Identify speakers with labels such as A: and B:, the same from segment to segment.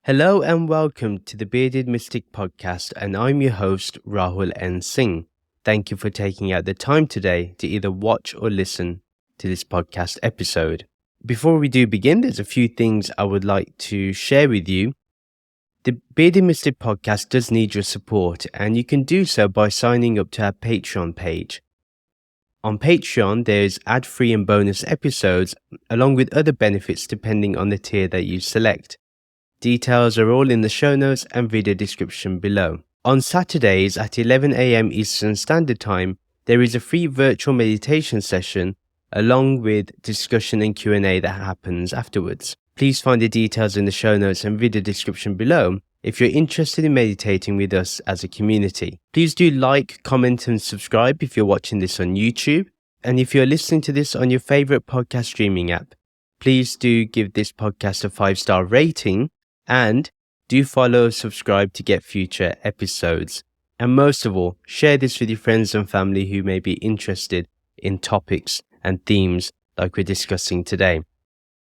A: Hello and welcome to the Bearded Mystic Podcast, and I'm your host, Rahul N. Singh. Thank you for taking out the time today to either watch or listen to this podcast episode. Before we do begin, there's a few things I would like to share with you. The Bearded Mystic Podcast does need your support, and you can do so by signing up to our Patreon page. On Patreon, there's ad-free and bonus episodes, along with other benefits depending on the tier that you select. Details are all in the show notes and video description below. On Saturdays at 11 a.m. Eastern Standard Time, there is a free virtual meditation session along with discussion and Q&A that happens afterwards. Please find the details in the show notes and video description below if you're interested in meditating with us as a community. Please do like, comment and subscribe if you're watching this on YouTube. And if you're listening to this on your favorite podcast streaming app, please do give this podcast a 5-star rating. And do follow, subscribe to get future episodes. And most of all, share this with your friends and family who may be interested in topics and themes like we're discussing today.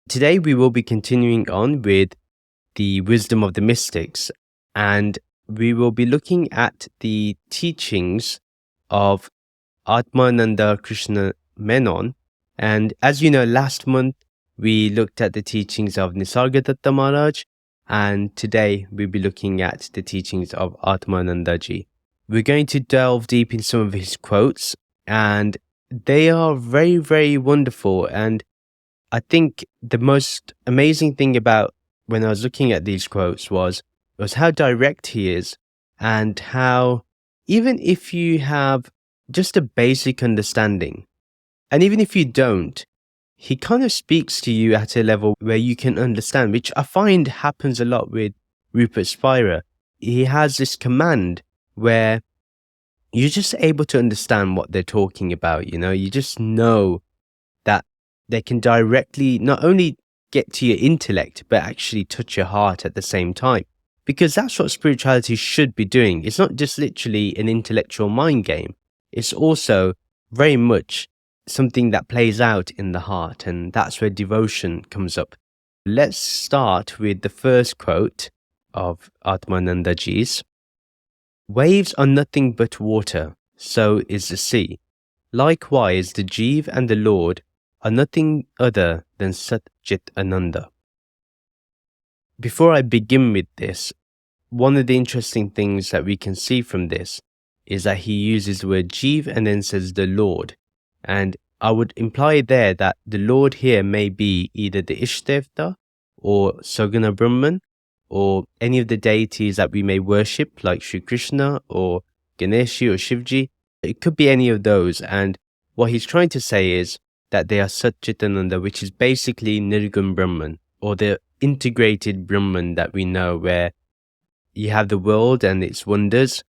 A: Today we will be continuing on with the wisdom of the mystics, and we will be looking at the teachings of Atmananda Krishna Menon. And as you know, last month we looked at the teachings of Nisargadatta Maharaj, and today we'll be looking at the teachings of Atmananda Ji. We're going to delve deep in some of his quotes, and they are very, very wonderful. And I think the most amazing thing about when I was looking at these quotes was how direct he is, and how even if you have just a basic understanding, and even if you don't, he kind of speaks to you at a level where you can understand, which I find happens a lot with Rupert Spira. He has this command where you're just able to understand what they're talking about, you just know that they can directly not only get to your intellect, but actually touch your heart at the same time. Because that's what spirituality should be doing. It's not just literally an intellectual mind game. It's also very much something that plays out in the heart, and that's where devotion comes up. Let's start with the first quote of Atmananda Ji's. Waves are nothing but water, so is the sea. Likewise, the Jiva and the Lord are nothing other than Sat Chit Ananda. Before I begin with this, one of the interesting things that we can see from this is that he uses the word Jiva and then says the Lord. And I would imply there that the Lord here may be either the Ishtavta or Saguna Brahman, or any of the deities that we may worship like Sri Krishna or Ganeshi or Shivji. It could be any of those, and what he's trying to say is that they are Satchitananda, which is basically Nirgun Brahman, or the integrated Brahman that we know, where you have the world and its wonders,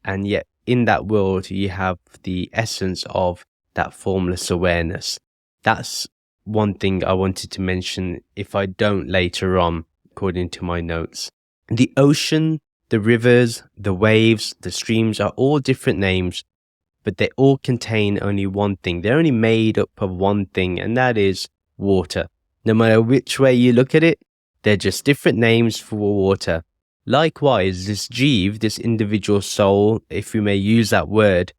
A: and yet in that world you have the essence of that formless awareness. That's one thing I wanted to mention if I don't later on, according to my notes. The ocean, the rivers, the waves, the streams are all different names, but they all contain only one thing. They're only made up of one thing, and that is water. No matter which way you look at it, they're just different names for water. Likewise, this Jiva, this individual soul, if we may use that word,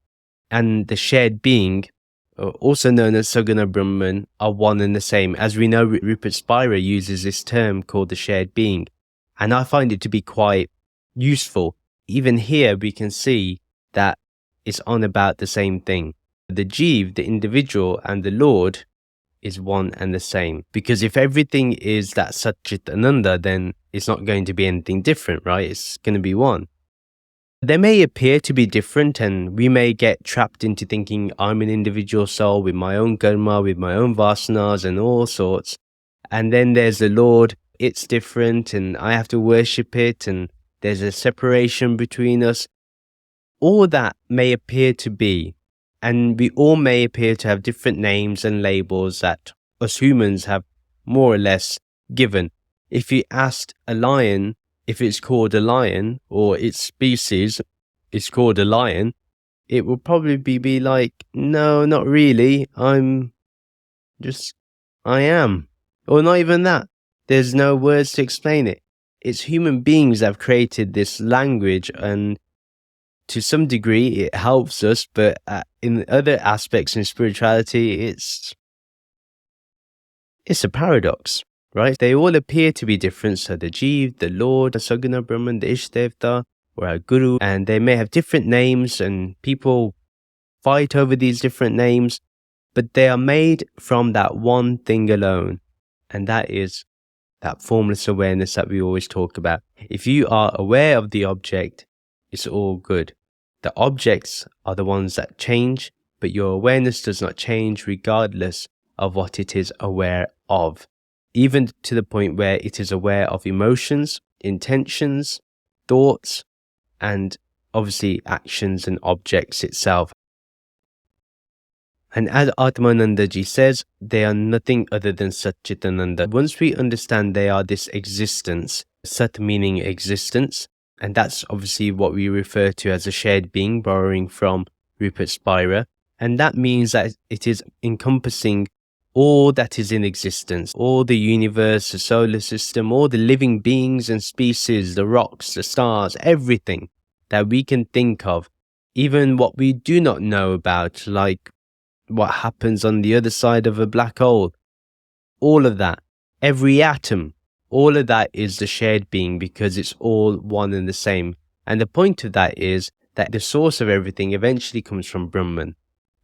A: and the shared being, also known as Saguna Brahman, are one and the same. As we know, Rupert Spira uses this term called the shared being, and I find it to be quite useful. Even here we can see that it's on about the same thing. The Jiva, the individual, and the Lord is one and the same. Because if everything is that Sat Chit Ananda, then it's not going to be anything different, right? It's going to be one. They may appear to be different, and we may get trapped into thinking I'm an individual soul with my own karma, with my own vasanas and all sorts. And then there's the Lord, it's different and I have to worship it, and there's a separation between us. All that may appear to be, and we all may appear to have different names and labels that us humans have more or less given. If you asked a lion if it's called a lion, or its species is called a lion, it would probably be like, no, not really. I am. Or not even that. There's no words to explain it. it's human beings that have created this language, and to some degree it helps us, but in other aspects in spirituality, it's a paradox, right? They all appear to be different. So the Jeev, the Lord, the Saguna Brahman, the Ishtavta, or our Guru, and they may have different names, and people fight over these different names, but they are made from that one thing alone, and that is that formless awareness that we always talk about. If you are aware of the object, it's all good. The objects are the ones that change, but your awareness does not change regardless of what it is aware of, even to the point where it is aware of emotions, intentions, thoughts, and obviously actions and objects itself. And as Atmananda Ji says, they are nothing other than Satchitananda. Once we understand they are this existence, Sat meaning existence, and that's obviously what we refer to as a shared being, borrowing from Rupert Spira. And that means that it is encompassing all that is in existence, all the universe, the solar system, all the living beings and species, the rocks, the stars, everything that we can think of, even what we do not know about, like what happens on the other side of a black hole. All of that, every atom, all of that is the shared being, because it's all one and the same. And the point of that is that the source of everything eventually comes from Brahman.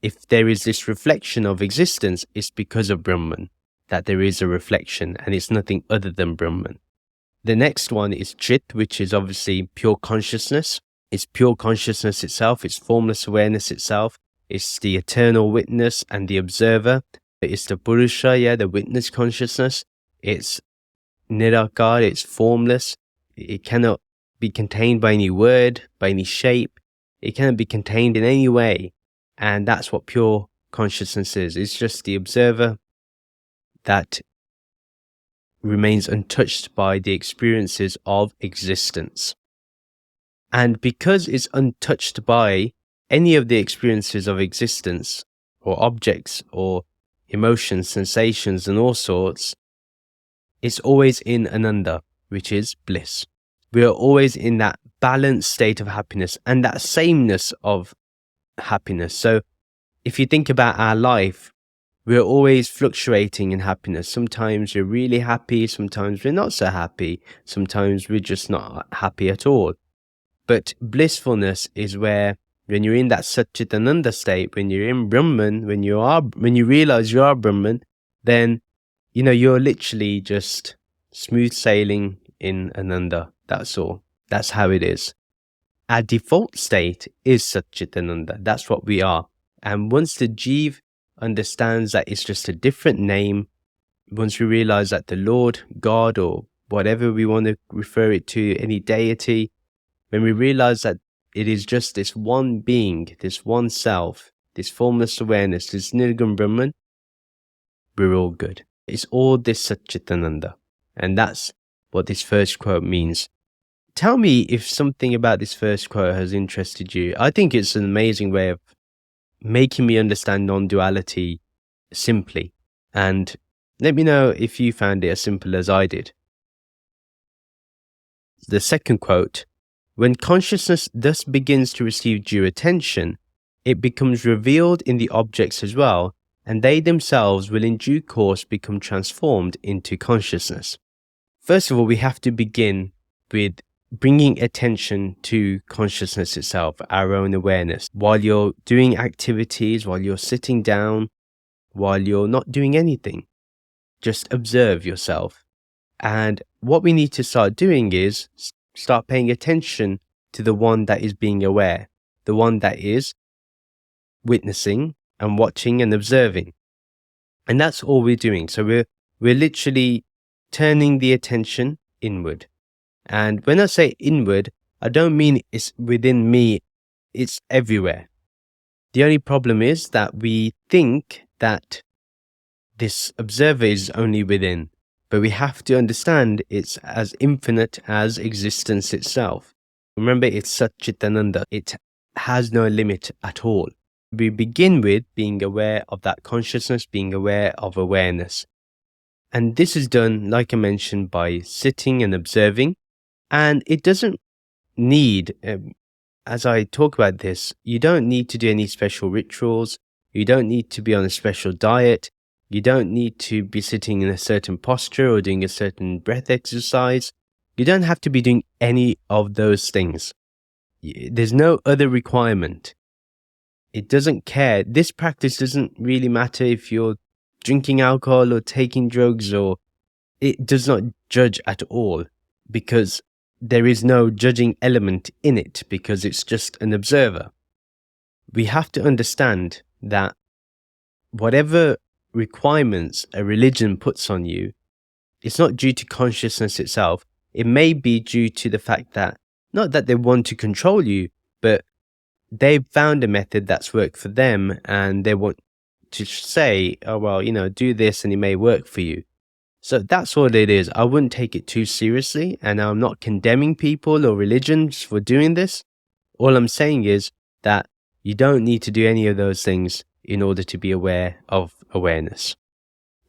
A: If there is this reflection of existence, it's because of Brahman that there is a reflection, and it's nothing other than Brahman. The next one is Chit, which is obviously pure consciousness. It's pure consciousness itself, it's formless awareness itself. It's the eternal witness and the observer. It's the Purusha, the witness consciousness. It's Nirakar, it's formless. It cannot be contained by any word, by any shape. It cannot be contained in any way. And that's what pure consciousness is. It's just the observer that remains untouched by the experiences of existence. And because it's untouched by any of the experiences of existence, or objects, or emotions, sensations, and all sorts, it's always in Ananda, which is bliss. We are always in that balanced state of happiness and that sameness of happiness. So if you think about our life, we're always fluctuating in happiness. Sometimes we're really happy, sometimes we're not so happy, sometimes we're just not happy at all. But blissfulness is where, when you're in that Satchitananda state, when you're in Brahman, when you realize you are Brahman, then you're literally just smooth sailing in Ananda. That's all. That's how it is. Our default state is Satchitananda. That's what we are. And once the Jeev understands that it's just a different name, once we realize that the Lord, God, or whatever we want to refer it to, any deity, when we realize that it is just this one being, this one self, this formless awareness, this Nirguna Brahman, we're all good. It's all this Satchitananda. And that's what this first quote means. Tell me if something about this first quote has interested you. I think it's an amazing way of making me understand non-duality simply. And let me know if you found it as simple as I did. The second quote: when consciousness thus begins to receive due attention, it becomes revealed in the objects as well, and they themselves will in due course become transformed into consciousness. First of all, we have to begin with bringing attention to consciousness itself, our own awareness. While you're doing activities, while you're sitting down, while you're not doing anything, just observe yourself. And what we need to start doing is start paying attention to the one that is being aware, the one that is witnessing and watching and observing. And that's all we're doing. So we're literally turning the attention inward. And when I say inward, I don't mean it's within me, it's everywhere. The only problem is that we think that this observer is only within, but we have to understand it's as infinite as existence itself. Remember, it's Satchitananda. It has no limit at all. We begin with being aware of that consciousness, being aware of awareness. And this is done, like I mentioned, by sitting and observing. And it doesn't need, as I talk about this, you don't need to do any special rituals. You don't need to be on a special diet. You don't need to be sitting in a certain posture or doing a certain breath exercise. You don't have to be doing any of those things. There's no other requirement. It doesn't care. This practice doesn't really matter if you're drinking alcohol or taking drugs, or it does not judge at all, because there is no judging element in it, because it's just an observer. We have to understand that whatever requirements a religion puts on you, it's not due to consciousness itself. It may be due to the fact that, not that they want to control you, but they've found a method that's worked for them, and they want to say, oh, well, do this and it may work for you. So that's all it is. I wouldn't take it too seriously, and I'm not condemning people or religions for doing this. All I'm saying is that you don't need to do any of those things in order to be aware of awareness.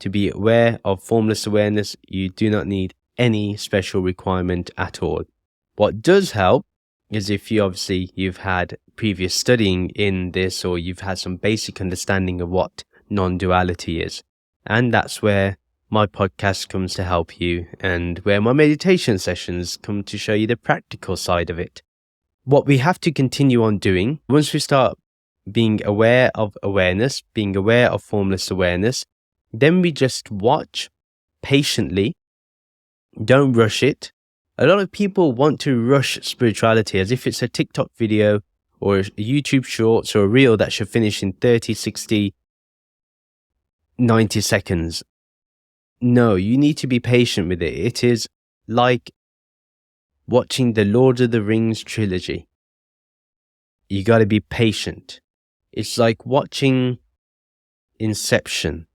A: To be aware of formless awareness, you do not need any special requirement at all. What does help is if you've had previous studying in this, or you've had some basic understanding of what non-duality is. And that's where my podcast comes to help you, and where my meditation sessions come to show you the practical side of it. What we have to continue on doing, once we start being aware of awareness, being aware of formless awareness, then we just watch patiently. Don't rush it. A lot of people want to rush spirituality as if it's a TikTok video or a YouTube shorts or a reel that should finish in 30, 60, 90 seconds. No, you need to be patient with it. It is like watching the Lord of the Rings trilogy. You got to be patient. It's like watching Inception.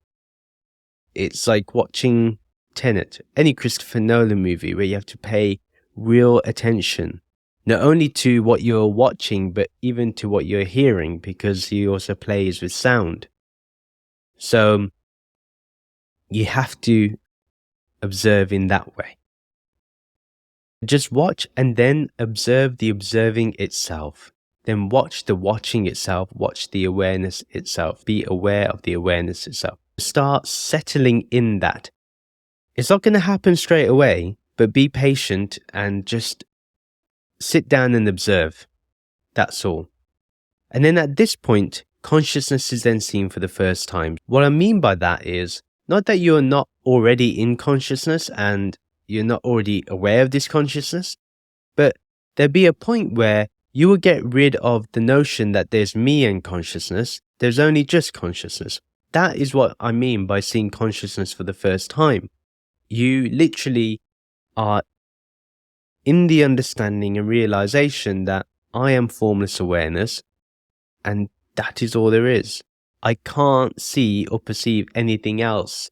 A: It's like watching Tenet, any Christopher Nolan movie, where you have to pay real attention, not only to what you're watching, but even to what you're hearing, because he also plays with sound. So you have to observe in that way. Just watch and then observe the observing itself. Then watch the watching itself, watch the awareness itself. Be aware of the awareness itself. Start settling in that. It's not going to happen straight away, but be patient and just sit down and observe. That's all. And then at this point, consciousness is then seen for the first time. What I mean by that is not that you're not already in consciousness and you're not already aware of this consciousness, but there'll be a point where you will get rid of the notion that there's me and consciousness. There's only just consciousness. That is what I mean by seeing consciousness for the first time. You literally are in the understanding and realization that I am formless awareness, and that is all there is. I can't see or perceive anything else.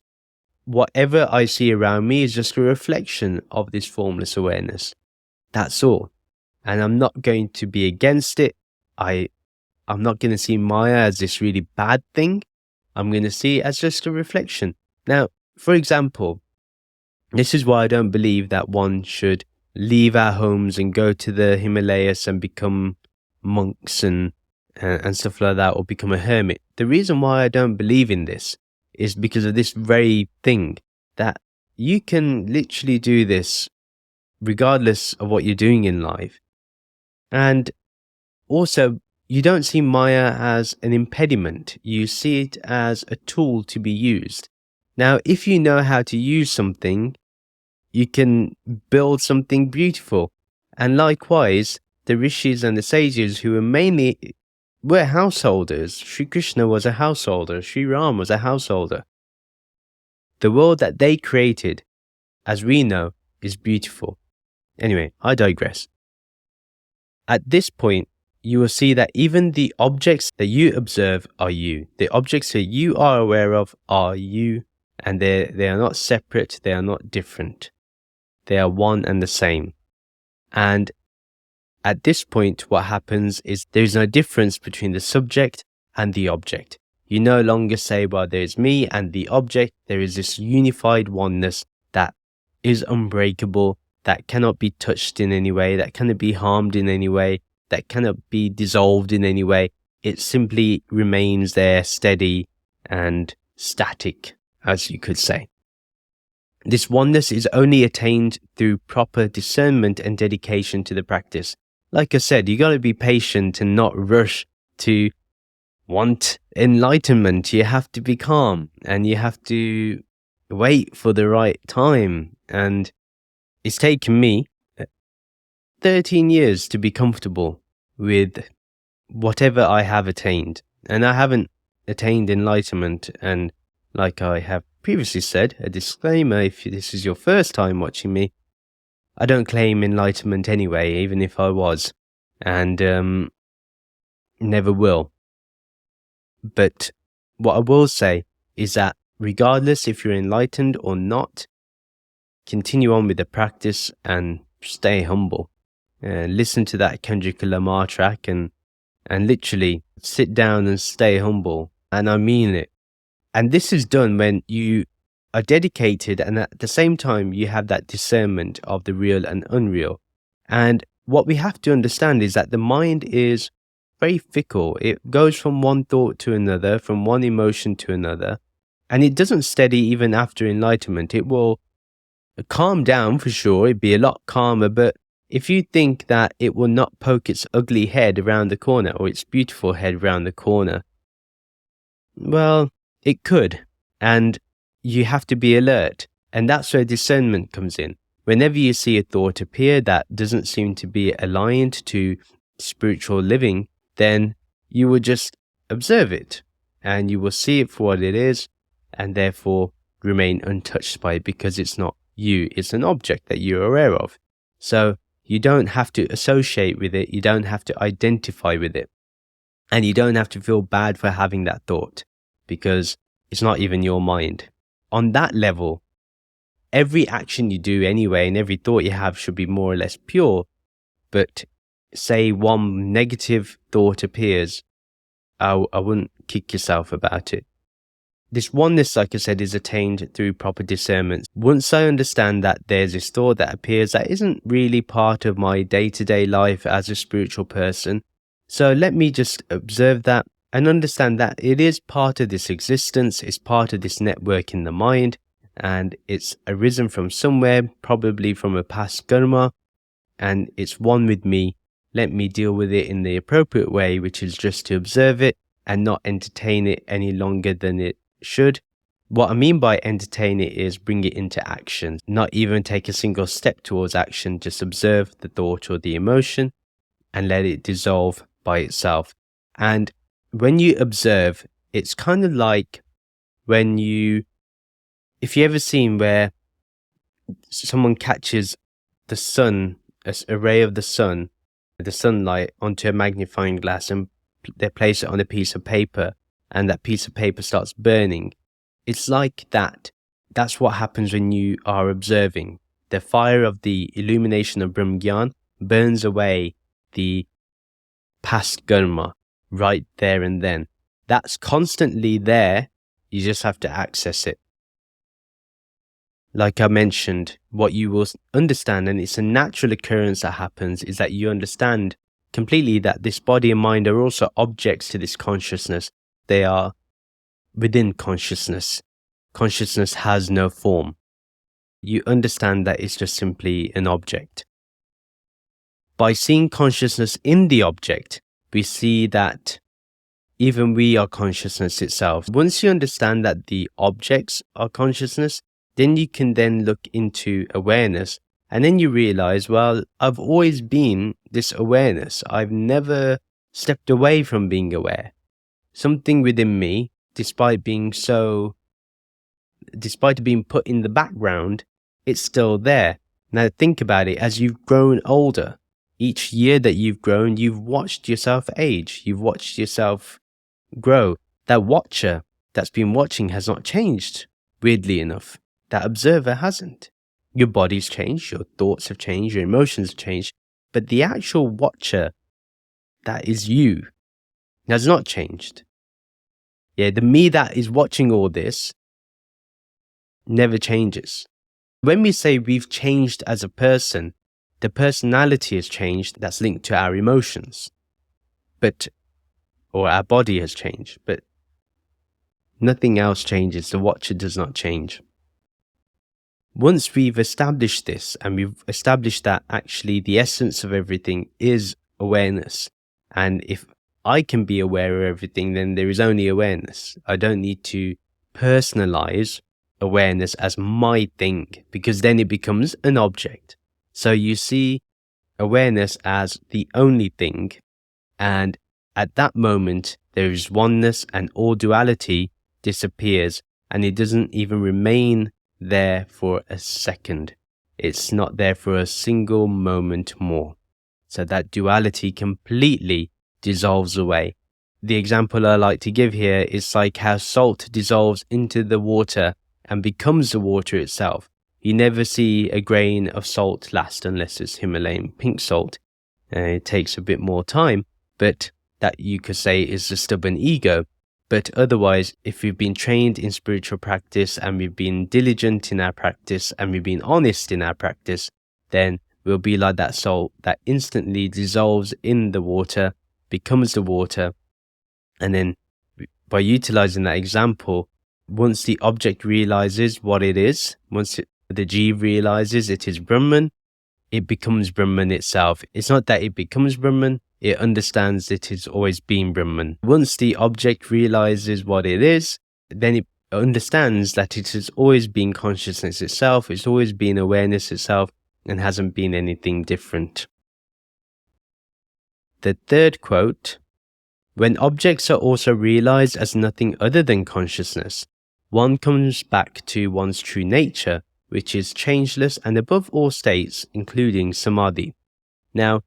A: Whatever I see around me is just a reflection of this formless awareness. That's all. And I'm not going to be against it. I'm not going to see Maya as this really bad thing. I'm going to see it as just a reflection. Now, for example, this is why I don't believe that one should leave our homes and go to the Himalayas and become monks and stuff like that, or become a hermit. The reason why I don't believe in this is because of this very thing, that you can literally do this regardless of what you're doing in life. And also, you don't see Maya as an impediment. You see it as a tool to be used. Now, if you know how to use something, you can build something beautiful. And likewise, the rishis and the sages who were householders. Sri Krishna was a householder. Sri Ram was a householder. The world that they created, as we know, is beautiful. Anyway, I digress. At this point, you will see that even the objects that you observe are you. The objects that you are aware of are you, and they are not separate, they are not different. They are one and the same. And at this point, what happens is there is no difference between the subject and the object. You no longer say, well, there's me and the object. There is this unified oneness that is unbreakable, that cannot be touched in any way, that cannot be harmed in any way, that cannot be dissolved in any way. It simply remains there steady and static, as you could say. This oneness is only attained through proper discernment and dedication to the practice. Like I said, you got to be patient and not rush to want enlightenment. You have to be calm and you have to wait for the right time. And it's taken me 13 years to be comfortable with whatever I have attained. And I haven't attained enlightenment. And like I have previously said, a disclaimer, if this is your first time watching me, I don't claim enlightenment anyway, even if I was. And never will. But what I will say is that regardless if you're enlightened or not, continue on with the practice and stay humble. Listen to that Kendrick Lamar track and literally sit down and stay humble. And I mean it. And this is done when you are dedicated and at the same time you have that discernment of the real and unreal. And what we have to understand is that the mind is very fickle. It goes from one thought to another, from one emotion to another, and it doesn't steady even after enlightenment. It will calm down for sure, it'd be a lot calmer, but if you think that it will not poke its ugly head around the corner or its beautiful head around the corner, well, it could, and you have to be alert, and that's where discernment comes in. Whenever you see a thought appear that doesn't seem to be aligned to spiritual living, then you will just observe it and you will see it for what it is and therefore remain untouched by it because it's not you, it's an object that you're aware of. So you don't have to associate with it, you don't have to identify with it, and you don't have to feel bad for having that thought because it's not even your mind. On that level, every action you do anyway and every thought you have should be more or less pure. But say one negative thought appears, I wouldn't kick yourself about it. This oneness, like I said, is attained through proper discernment. Once I understand that there's this thought that appears that isn't really part of my day-to-day life as a spiritual person, so let me just observe that and understand that it is part of this existence, it's part of this network in the mind, and it's arisen from somewhere, probably from a past karma, and it's one with me. Let me deal with it in the appropriate way, which is just to observe it and not entertain it any longer than it should. What I mean by entertain it is bring it into action, not even take a single step towards action, just observe the thought or the emotion and let it dissolve by itself. And when you observe, it's kind of like when if you ever seen where someone catches the sun, a ray of the sunlight onto a magnifying glass and they place it on a piece of paper and that piece of paper starts burning. It's like that. That's what happens when you are observing. The fire of the illumination of Brahmgyan burns away the past karma right there and then. That's constantly there. You just have to access it. Like I mentioned, what you will understand, and it's a natural occurrence that happens, is that you understand completely that this body and mind are also objects to this consciousness. They are within consciousness. Consciousness has no form. You understand that it's just simply an object. By seeing consciousness in the object, we see that even we are consciousness itself. Once you understand that the objects are consciousness, then you can then look into awareness and then you realize, well, I've always been this awareness. I've never stepped away from being aware. Something within me, despite being put in the background, it's still there. Now think about it, as you've grown older, each year that you've grown, you've watched yourself age, you've watched yourself grow. That watcher that's been watching has not changed, weirdly enough. That observer hasn't. Your body's changed, your thoughts have changed, your emotions have changed, but the actual watcher, that is you, has not changed. Yeah, the me that is watching all this never changes. When we say we've changed as a person, the personality has changed, that's linked to our emotions, or our body has changed, but nothing else changes. The watcher does not change. Once we've established this, and we've established that actually the essence of everything is awareness, and if I can be aware of everything, then there is only awareness. I don't need to personalize awareness as my thing, because then it becomes an object. So you see awareness as the only thing, and at that moment there is oneness, and all duality disappears, and it doesn't even remain there for a second. It's not there for a single moment more. So that duality completely dissolves away. The example I like to give here is like how salt dissolves into the water and becomes the water itself. You never see a grain of salt last unless it's Himalayan pink salt. It takes a bit more time, but that you could say is the stubborn ego. But otherwise, if we've been trained in spiritual practice, and we've been diligent in our practice, and we've been honest in our practice, then we'll be like that salt that instantly dissolves in the water, becomes the water. And then by utilizing that example, once the object realizes what it is, once the Jeev realizes it is Brahman, it becomes Brahman itself. It's not that it becomes Brahman, it understands it has always been Brahman. Once the object realizes what it is, then it understands that it has always been consciousness itself, it's always been awareness itself, and hasn't been anything different. The third quote: when objects are also realized as nothing other than consciousness, one comes back to one's true nature, which is changeless and above all states, including samadhi. Now,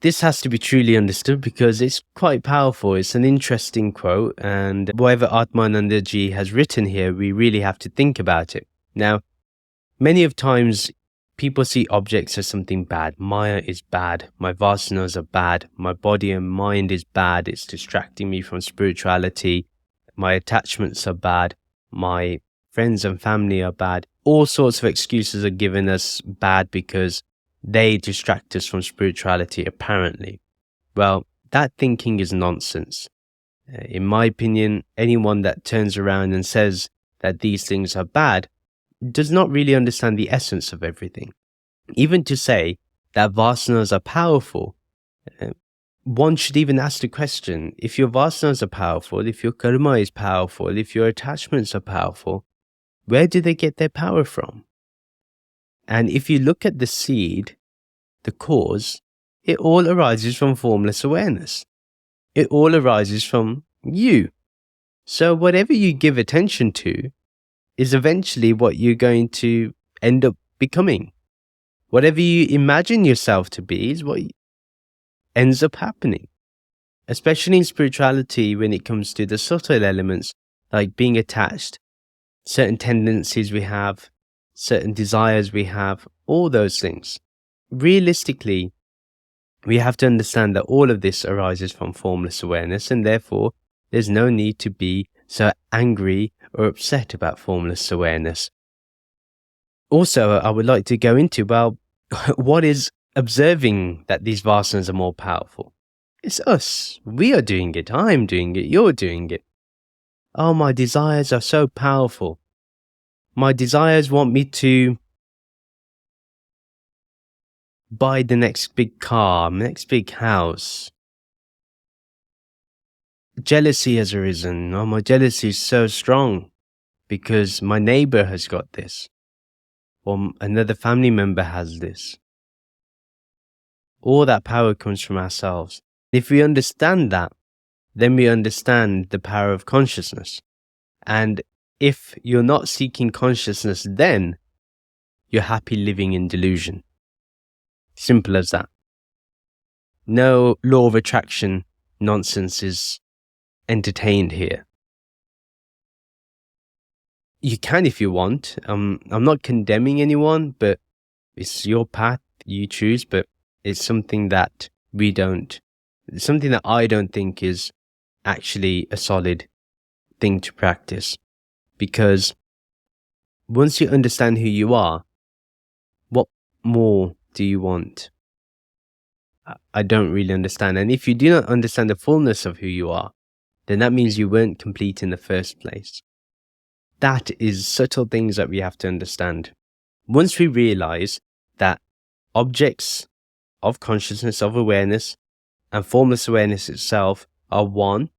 A: this has to be truly understood because it's quite powerful. It's an interesting quote, and whatever Atmananda Ji has written here, we really have to think about it. Now, many of times people see objects as something bad. Maya is bad. My vasanas are bad. My body and mind is bad. It's distracting me from spirituality. My attachments are bad. My friends and family are bad. All sorts of excuses are given us bad because they distract us from spirituality, apparently. Well, that thinking is nonsense. In my opinion, anyone that turns around and says that these things are bad does not really understand the essence of everything. Even to say that vasanas are powerful, one should even ask the question, if your vasanas are powerful, if your karma is powerful, if your attachments are powerful, where do they get their power from? And if you look at the seed, the cause, it all arises from formless awareness. It all arises from you. So whatever you give attention to is eventually what you're going to end up becoming. Whatever you imagine yourself to be is what ends up happening. Especially in spirituality, when it comes to the subtle elements, like being attached, certain tendencies we have, certain desires we have, all those things. Realistically, we have to understand that all of this arises from formless awareness, and therefore there's no need to be so angry or upset about formless awareness. Also, I would like to go into, well, what is observing that these vasanas are more powerful? It's us. We are doing it. I'm doing it. You're doing it. Oh, my desires are so powerful. My desires want me to buy the next big car, next big house. Jealousy has arisen. Oh, my jealousy is so strong because my neighbor has got this, or another family member has this. All that power comes from ourselves. If we understand that, then we understand the power of consciousness. And if you're not seeking consciousness, then you're happy living in delusion. Simple as that. No law of attraction nonsense is entertained here. You can if you want. I'm not condemning anyone, but it's your path, you choose, but it's something that I don't think is actually a solid thing to practice. Because once you understand who you are, what more do you want? I don't really understand. And if you do not understand the fullness of who you are, then that means you weren't complete in the first place. That is subtle things that we have to understand. Once we realize that objects of consciousness, of awareness, and formless awareness itself are one,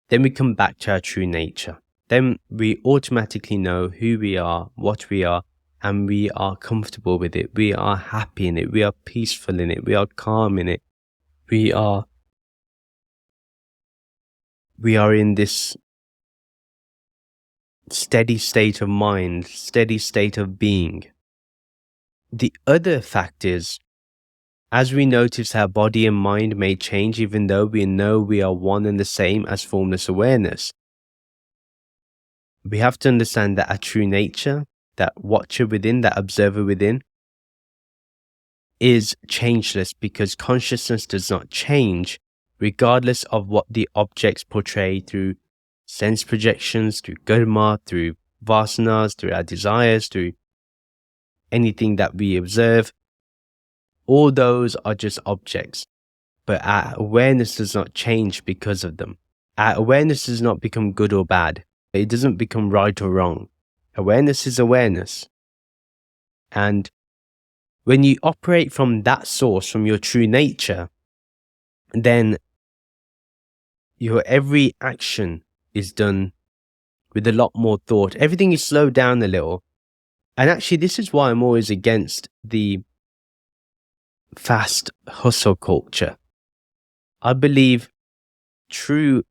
A: then we come back to our true nature. Then we automatically know who we are, what we are, and we are comfortable with it. We are happy in it. We are peaceful in it. We are calm in it. We are in this steady state of mind, steady state of being. The other fact is, as we notice how body and mind may change, even though we know we are one and the same as formless awareness, we have to understand that our true nature, that watcher within, that observer within, is changeless, because consciousness does not change regardless of what the objects portray through sense projections, through karma, through vasanas, through our desires, through anything that we observe. All those are just objects, but our awareness does not change because of them. Our awareness does not become good or bad. It doesn't become right or wrong. Awareness is awareness. And when you operate from that source, from your true nature, then your every action is done with a lot more thought. Everything is slowed down a little. And actually, this is why I'm always against the fast hustle culture. I believe true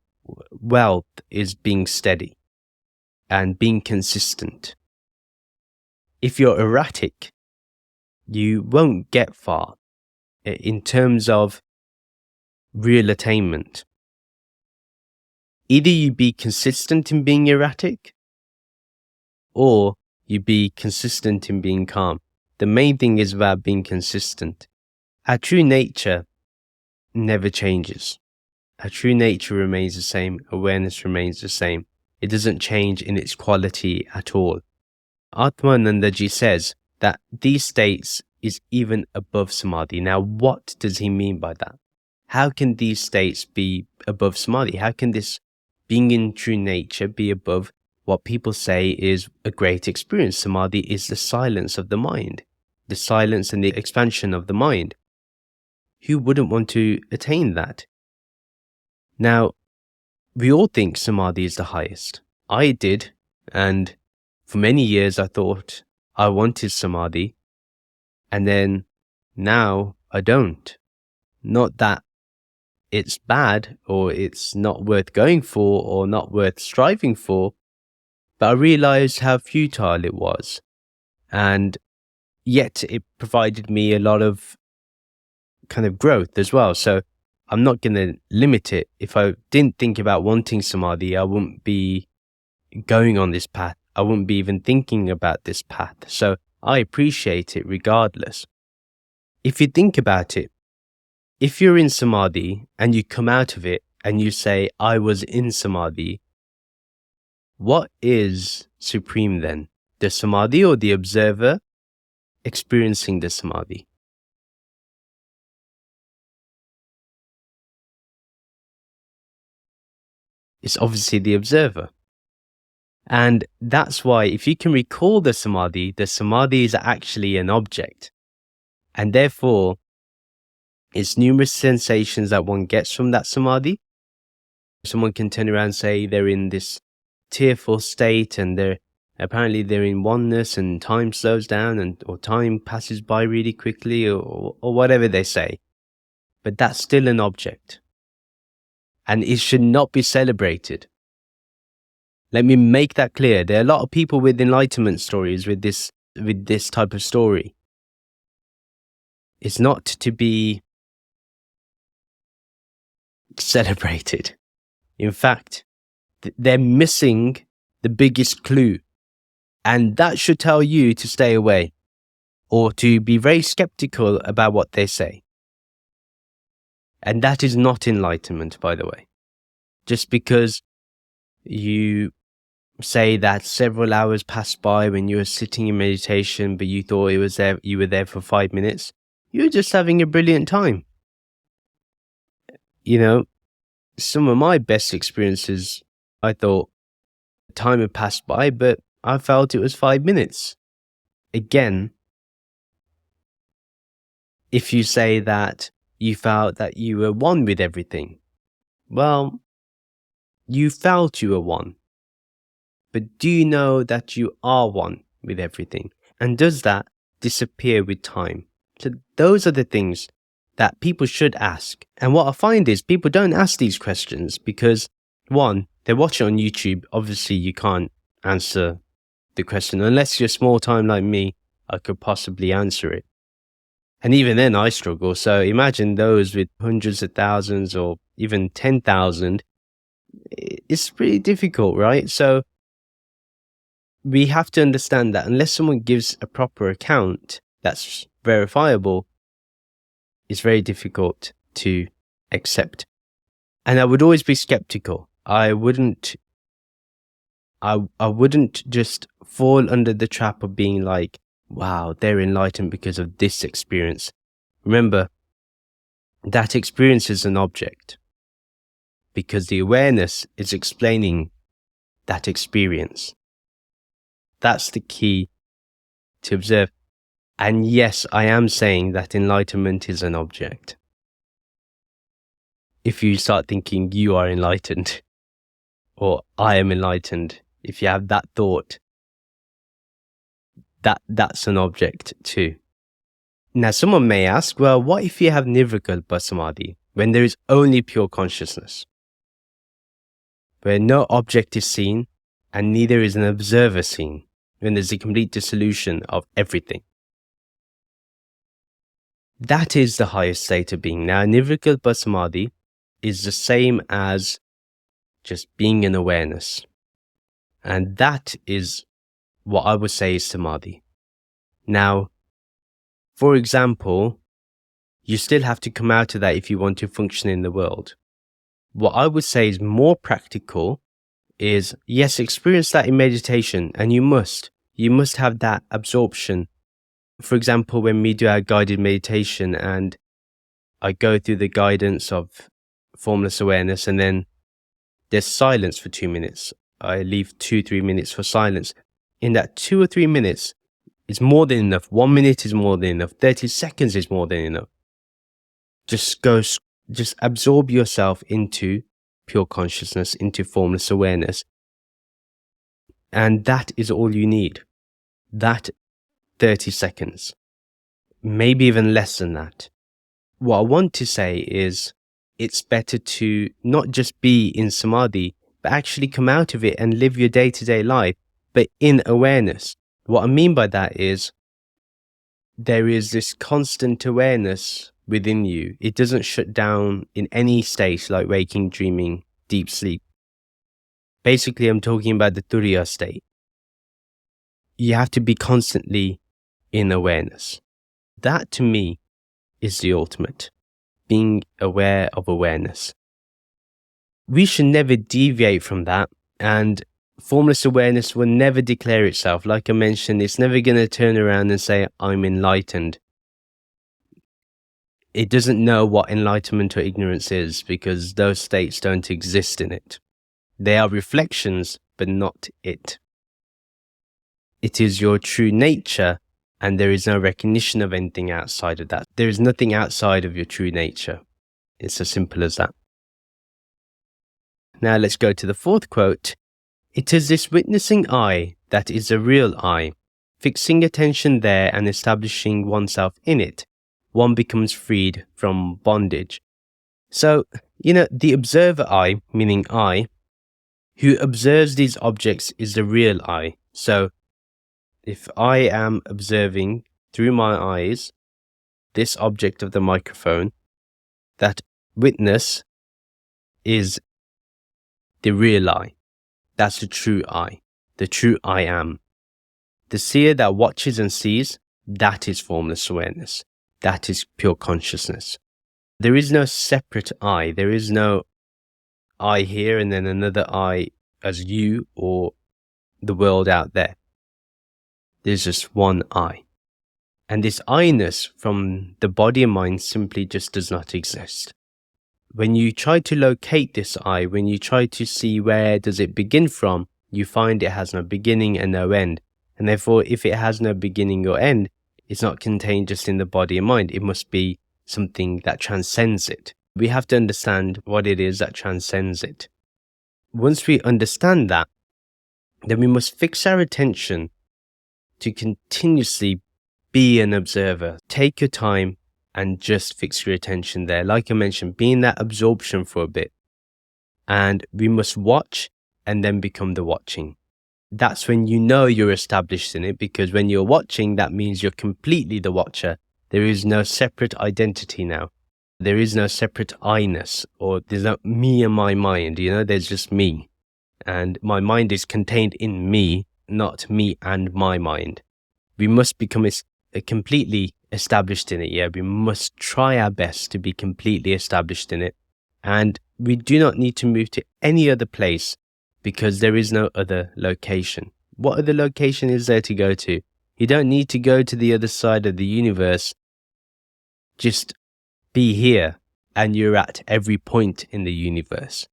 A: wealth is being steady and being consistent. If you're erratic, you won't get far in terms of real attainment. Either you be consistent in being erratic, or you be consistent in being calm. The main thing is about being consistent. Our true nature never changes. Our true nature remains the same. Awareness remains the same. It doesn't change in its quality at all. Atmananda Ji says that these states is even above samadhi. Now, what does he mean by that? How can these states be above samadhi? How can this being in true nature be above what people say is a great experience? Samadhi is the silence of the mind, the silence and the expansion of the mind. Who wouldn't want to attain that? Now, we all think samadhi is the highest. I did, and for many years I thought I wanted samadhi, and then now I don't. Not that it's bad or it's not worth going for or not worth striving for, but I realized how futile it was, and yet it provided me a lot of kind of growth as well. So I'm not going to limit it. If I didn't think about wanting samadhi, I wouldn't be going on this path. I wouldn't be even thinking about this path. So I appreciate it regardless. If you think about it, if you're in samadhi and you come out of it and you say, I was in samadhi, what is supreme then? The samadhi or the observer experiencing the samadhi? It's obviously the observer. And that's why if you can recall the samadhi is actually an object. And therefore, it's numerous sensations that one gets from that samadhi. Someone can turn around and say they're in this tearful state and they're in oneness and time slows down or time passes by really quickly or whatever they say. But that's still an object. And it should not be celebrated. Let me make that clear. There are a lot of people with enlightenment stories with this type of story. It's not to be celebrated. In fact, they're missing the biggest clue. And that should tell you to stay away or to be very skeptical about what they say. And that is not enlightenment, by the way. Just because you say that several hours passed by when you were sitting in meditation, but you thought you were there for 5 minutes. You're just having a brilliant time. You know, some of my best experiences, I thought time had passed by, but I felt it was 5 minutes. Again, if you say that you felt that you were one with everything, well, you felt you were one. But do you know that you are one with everything? And does that disappear with time? So those are the things that people should ask. And what I find is people don't ask these questions because, one, they watch it on YouTube. Obviously, you can't answer the question unless you're small time like me. I could possibly answer it. And even then I struggle. So imagine those with hundreds of thousands or even 10,000. It's pretty difficult, right? So we have to understand that unless someone gives a proper account that's verifiable, it's very difficult to accept. And I would always be skeptical. I wouldn't just fall under the trap of being like, wow, they're enlightened because of this experience. Remember, that experience is an object because the awareness is explaining that experience. That's the key to observe. And yes, I am saying that enlightenment is an object. If you start thinking you are enlightened or I am enlightened, if you have that thought, that's an object too. Now, someone may ask, well, what if you have nirvikalpa samadhi, when there is only pure consciousness, where no object is seen and neither is an observer seen, when there's a complete dissolution of everything? That is the highest state of being. Now, nirvikalpa samadhi is the same as just being in awareness. And that is what I would say is samadhi. Now, for example, you still have to come out of that if you want to function in the world. What I would say is more practical is, yes, experience that in meditation, and you must have that absorption. For example, when we do our guided meditation and I go through the guidance of formless awareness and then there's silence for 2 minutes. I leave 2-3 minutes for silence. In that 2 or 3 minutes, it's more than enough. 1 minute is more than enough. 30 seconds is more than enough. Just absorb yourself into pure consciousness, into formless awareness. And that is all you need. That 30 seconds. Maybe even less than that. What I want to say is it's better to not just be in samadhi, but actually come out of it and live your day-to-day life, but in awareness. What I mean by that is there is this constant awareness within you. It doesn't shut down in any state like waking, dreaming, deep sleep. Basically, I'm talking about the turiya state. You have to be constantly in awareness. That to me is the ultimate, being aware of awareness. We should never deviate from that, and formless awareness will never declare itself. Like I mentioned, it's never going to turn around and say, I'm enlightened. It doesn't know what enlightenment or ignorance is because those states don't exist in it. They are reflections, but not it. It is your true nature, and there is no recognition of anything outside of that. There is nothing outside of your true nature. It's as simple as that. Now let's go to the fourth quote. It is this witnessing I that is a real I. Fixing attention there and establishing oneself in it, one becomes freed from bondage. So, the observer I, meaning I, who observes these objects is the real I. So, if I am observing through my eyes this object of the microphone, that witness is the real I. That's the true I, the true I am. The seer that watches and sees, that is formless awareness. That is pure consciousness. There is no separate I. There is no I here and then another I as you or the world out there. There's just one I. And this I-ness from the body and mind simply just does not exist. When you try to locate this I, when you try to see where does it begin from, you find it has no beginning and no end. And therefore, if it has no beginning or end, it's not contained just in the body and mind. It must be something that transcends it. We have to understand what it is that transcends it. Once we understand that, then we must fix our attention to continuously be an observer. Take your time and just fix your attention there. Like I mentioned, be in that absorption for a bit. And we must watch and then become the watching. That's when you know you're established in it, because when you're watching, that means you're completely the watcher. There is no separate identity now. There is no separate I-ness, or there's no me and my mind, there's just me. And my mind is contained in me, not me and my mind. We must become completely established in it. We must try our best to be completely established in it. And we do not need to move to any other place, because there is no other location. What other location is there to go to? You don't need to go to the other side of the universe. Just be here, and you're at every point in the universe.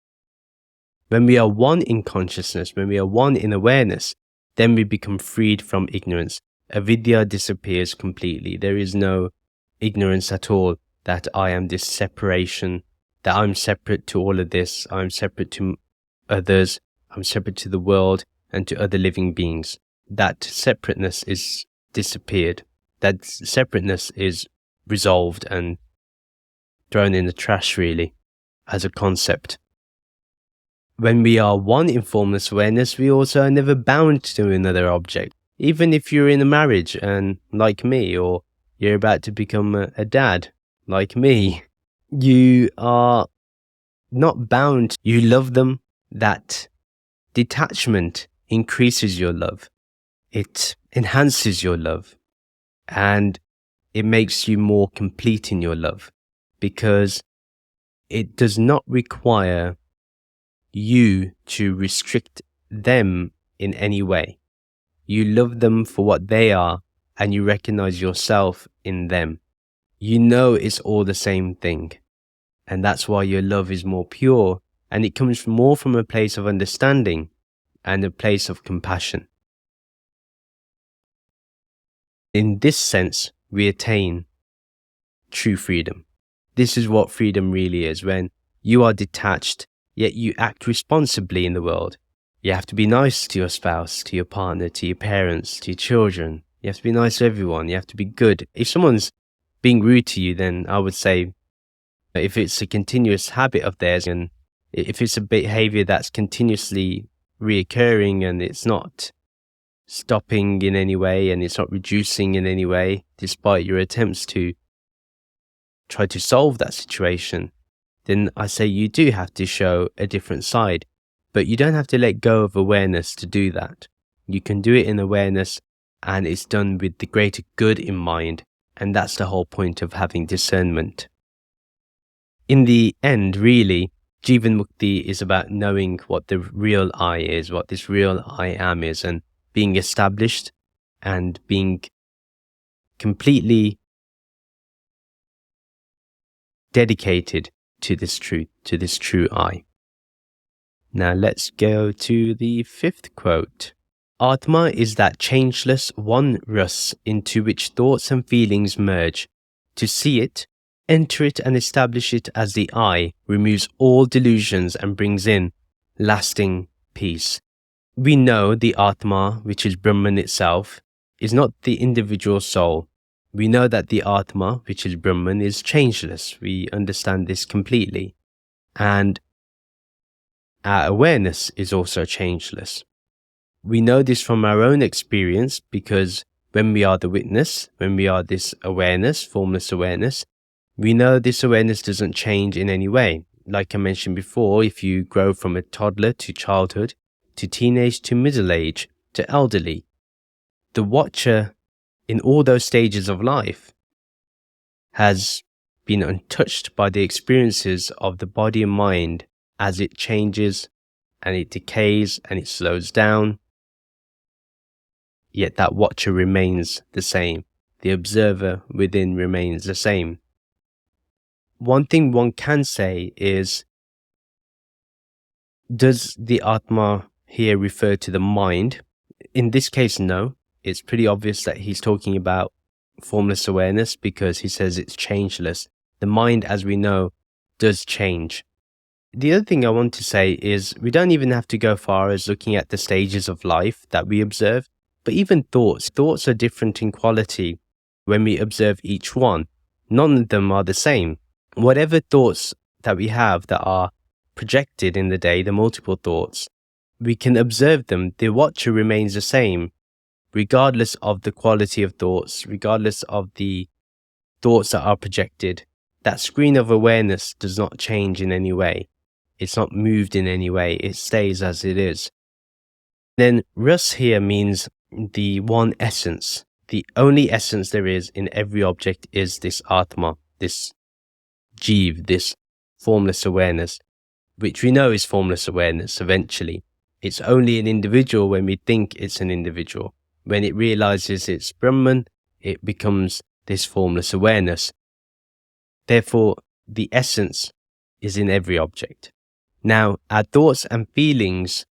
A: When we are one in consciousness, when we are one in awareness, then we become freed from ignorance. Avidya disappears completely. There is no ignorance at all that I am this separation, that I'm separate to all of this, I'm separate to others, I'm separate to the world and to other living beings. That separateness is disappeared. That separateness is resolved and thrown in the trash, really, as a concept. When we are one in formless awareness, we also are never bound to another object. Even if you're in a marriage, and like me, or you're about to become a dad, like me, you are not bound. You love them. That detachment increases your love. It enhances your love. And it makes you more complete in your love, because it does not require you to restrict them in any way. You love them for what they are, and you recognize yourself in them. You know it's all the same thing. And that's why your love is more pure, and it comes more from a place of understanding and a place of compassion. In this sense, we attain true freedom. This is what freedom really is, when you are detached, yet you act responsibly in the world. You have to be nice to your spouse, to your partner, to your parents, to your children. You have to be nice to everyone. You have to be good. If someone's being rude to you, then I would say, if it's a continuous habit of theirs, and if it's a behavior that's continuously reoccurring and it's not stopping in any way and it's not reducing in any way, despite your attempts to try to solve that situation, then I say you do have to show a different side. But you don't have to let go of awareness to do that. You can do it in awareness, and it's done with the greater good in mind. And that's the whole point of having discernment. In the end, really, Jivan Mukti is about knowing what the real I is, what this real I am is, and being established and being completely dedicated to this truth, to this true I. Now let's go to the fifth quote. Atma is that changeless one rus into which thoughts and feelings merge. To see it, enter it and establish it as the I removes all delusions and brings in lasting peace. We know the Atma, which is Brahman itself, is not the individual soul. We know that the Atma, which is Brahman, is changeless. We understand this completely. And our awareness is also changeless. We know this from our own experience, because when we are the witness, when we are this awareness, formless awareness, we know this awareness doesn't change in any way. Like I mentioned before, if you grow from a toddler to childhood, to teenage, to middle age, to elderly, the watcher in all those stages of life has been untouched by the experiences of the body and mind as it changes and it decays and it slows down. yet that watcher remains the same. The observer within remains the same. One thing one can say is, does the Atma here refer to the mind? In this case, no. It's pretty obvious that he's talking about formless awareness because he says it's changeless. The mind, as we know, does change. The other thing I want to say is we don't even have to go far as looking at the stages of life that we observe, but even thoughts. Thoughts are different in quality when we observe each one. None of them are the same. Whatever thoughts that we have that are projected in the day, the multiple thoughts, we can observe them. The watcher remains the same, regardless of the quality of thoughts, regardless of the thoughts that are projected. That screen of awareness does not change in any way. It's not moved in any way. It stays as it is. Then Ras here means the one essence. The only essence there is in every object is this Atma, this Jeev, this formless awareness, which we know is formless awareness eventually. It's only an individual when we think it's an individual. When it realizes it's Brahman, it becomes this formless awareness. Therefore, the essence is in every object. Now, our thoughts and feelings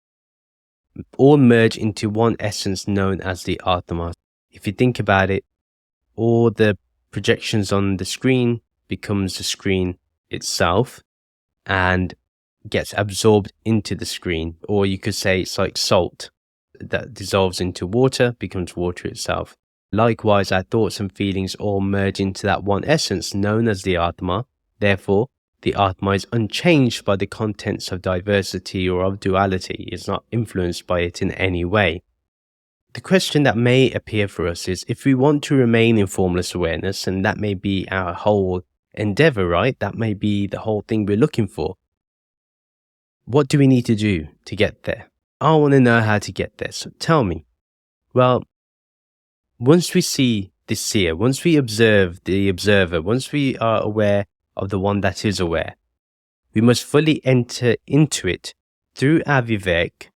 A: all merge into one essence known as the Atma. If you think about it, all the projections on the screen becomes the screen itself and gets absorbed into the screen. Or you could say it's like salt that dissolves into water, becomes water itself. Likewise, our thoughts and feelings all merge into that one essence known as the Atma. Therefore, the Atma is unchanged by the contents of diversity or of duality. It's not influenced by it in any way. The question that may appear for us is, if we want to remain in formless awareness, and that may be our whole endeavor, right? That may be the whole thing we're looking for. What do we need to do to get there? I want to know how to get there, so tell me. Well, once we see the seer, once we observe the observer, once we are aware of the one that is aware, we must fully enter into it through our vivek,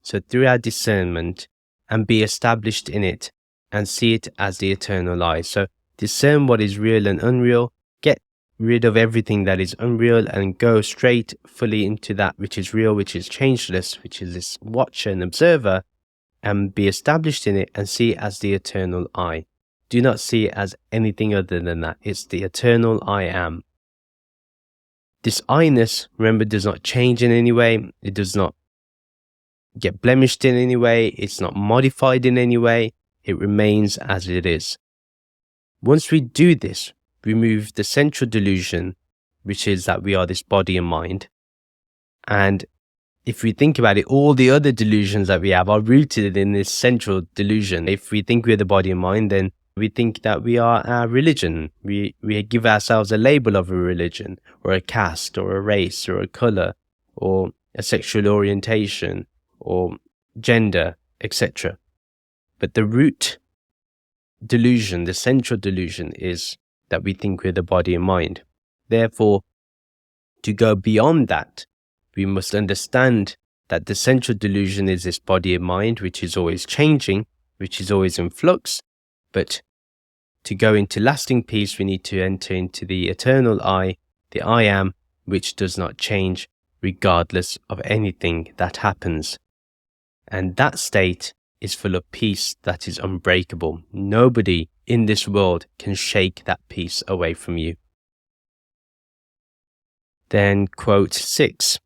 A: so through our discernment, and be established in it and see it as the eternal I. So discern what is real and unreal, get rid of everything that is unreal and go straight fully into that which is real, which is changeless, which is this watcher and observer, and be established in it and see it as the eternal I. Do not see it as anything other than that. It's the eternal I am. This I-ness, remember, does not change in any way. It does not get blemished in any way. It's not modified in any way. It remains as it is. Once we do this, remove the central delusion, which is that we are this body and mind. And if we think about it, all the other delusions that we have are rooted in this central delusion. If we think we're the body and mind, then we think that we are our religion. We give ourselves a label of a religion, or a caste, or a race, or a color, or a sexual orientation, or gender, etc. But the root delusion, the central delusion, is that we think we're the body and mind. Therefore, to go beyond that, we must understand that the central delusion is this body and mind, which is always changing, which is always in flux. But to go into lasting peace, we need to enter into the eternal I, the I am, which does not change regardless of anything that happens. And that state is full of peace that is unbreakable. Nobody in this world can shake that peace away from you. Then quote 6.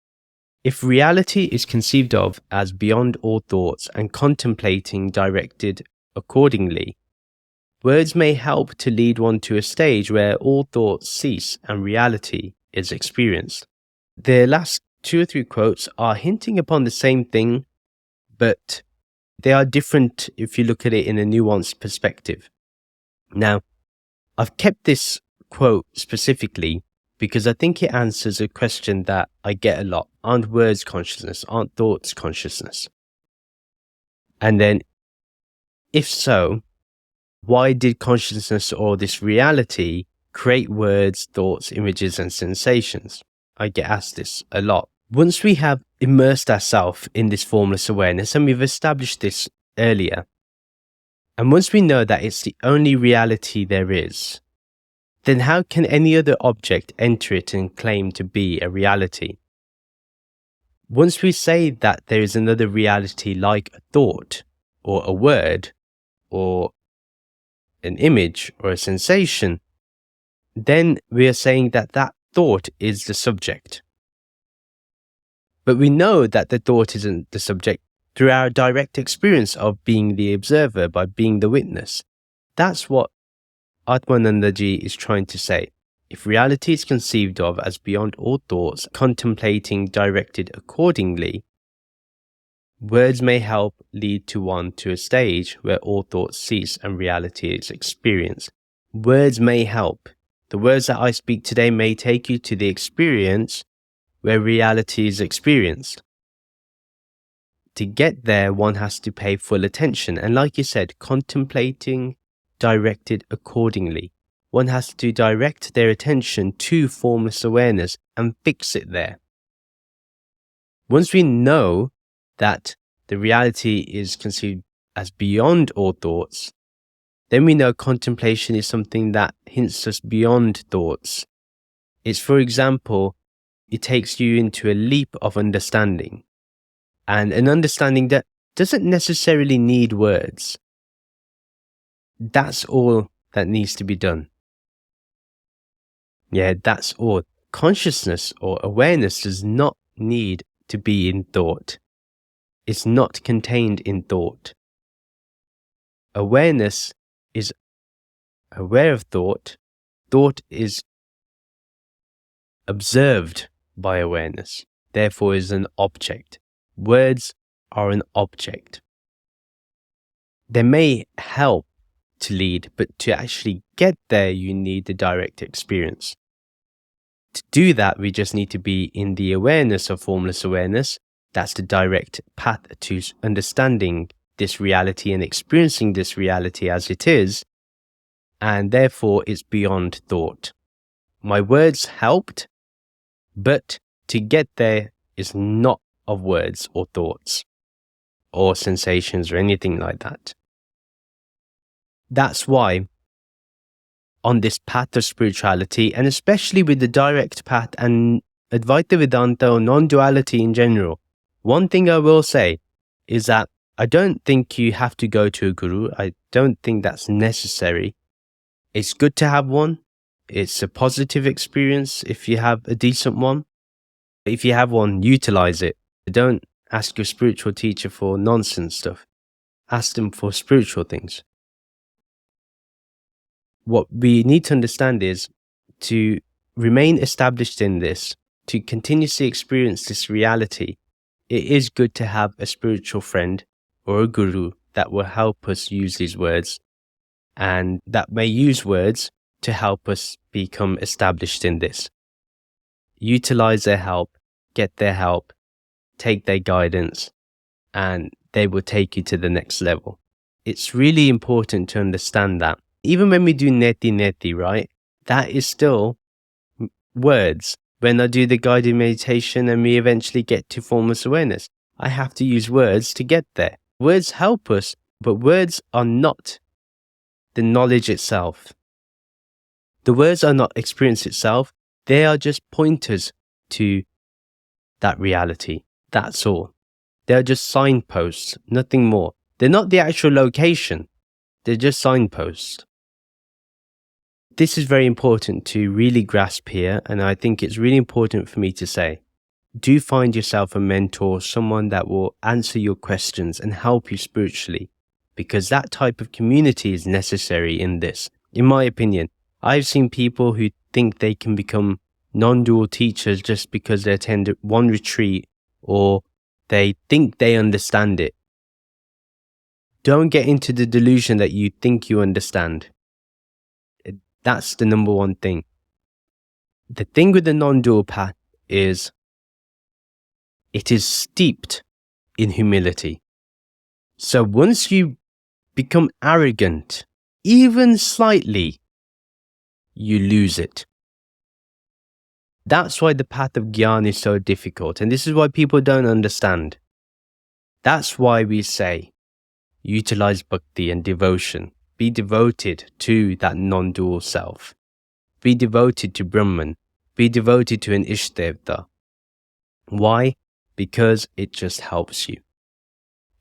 A: If reality is conceived of as beyond all thoughts and contemplating directed accordingly, words may help to lead one to a stage where all thoughts cease and reality is experienced. The last 2 or 3 quotes are hinting upon the same thing, but they are different if you look at it in a nuanced perspective. Now, I've kept this quote specifically because I think it answers a question that I get a lot. Aren't words consciousness? Aren't thoughts consciousness? And then, if so, why did consciousness or this reality create words, thoughts, images, and sensations? I get asked this a lot. Once we have immersed ourselves in this formless awareness, and we've established this earlier, And once we know that it's the only reality there is, then how can any other object enter it and claim to be a reality? Once we say that there is another reality like a thought, or a word, or an image, or a sensation, then we are saying that that thought is the subject. But we know that the thought isn't the subject through our direct experience of being the observer, by being the witness. That's what Atmananda Ji is trying to say. If reality is conceived of as beyond all thoughts, contemplating directed accordingly, words may help lead one to a stage where all thoughts cease and reality is experienced. Words may help. The words that I speak today may take you to the experience where reality is experienced. To get there, one has to pay full attention. And like you said, contemplating directed accordingly. One has to direct their attention to formless awareness and fix it there. Once we know that the reality is conceived as beyond all thoughts, then we know contemplation is something that hints us beyond thoughts. It's, for example, it takes you into a leap of understanding, and an understanding that doesn't necessarily need words. That's all that needs to be done. Yeah, that's all. Consciousness or awareness does not need to be in thought. It's not contained in thought. Awareness is aware of thought. Thought is observed by awareness, therefore is an object. Words are an object. They may help to lead, but to actually get there, you need the direct experience. To do that, we just need to be in the awareness of formless awareness. That's the direct path to understanding this reality and experiencing this reality as it is, and therefore it's beyond thought. My words helped, but to get there is not of words or thoughts or sensations or anything like that. That's why on this path of spirituality, and especially with the direct path and advaita vedanta or non-duality in general, one thing I will say is that I don't think you have to go to a guru. I don't think that's necessary. It's good to have one. It's a positive experience if you have a decent one. If you have one, utilize it. Don't ask your spiritual teacher for nonsense stuff. Ask them for spiritual things. What we need to understand is to remain established in this, to continuously experience this reality, it is good to have a spiritual friend or a guru that will help us use these words, and that may use words to help us become established in this. Utilize their help, get their help, take their guidance, and they will take you to the next level. It's really important to understand that. Even when we do neti, right? That is still words. When I do the guided meditation and we eventually get to formless awareness, I have to use words to get there. Words help us, but words are not the knowledge itself. The words are not experience itself. They are just pointers to that reality. That's all. They're just signposts, nothing more. They're not the actual location. They're just signposts. This is very important to really grasp here, and I think it's really important for me to say. Do find yourself a mentor, someone that will answer your questions and help you spiritually, because that type of community is necessary in this. In my opinion, I've seen people who think they can become non-dual teachers just because they attend one retreat or they think they understand it. Don't get into the delusion that you think you understand. That's the number one thing. The thing with the non-dual path is it is steeped in humility. So once you become arrogant, even slightly, you lose it. That's why the path of Gyan is so difficult, and this is why people don't understand. That's why we say, utilize bhakti and devotion. Be devoted to that non-dual self. Be devoted to Brahman. Be devoted to an Ishtavta. Why? Because it just helps you.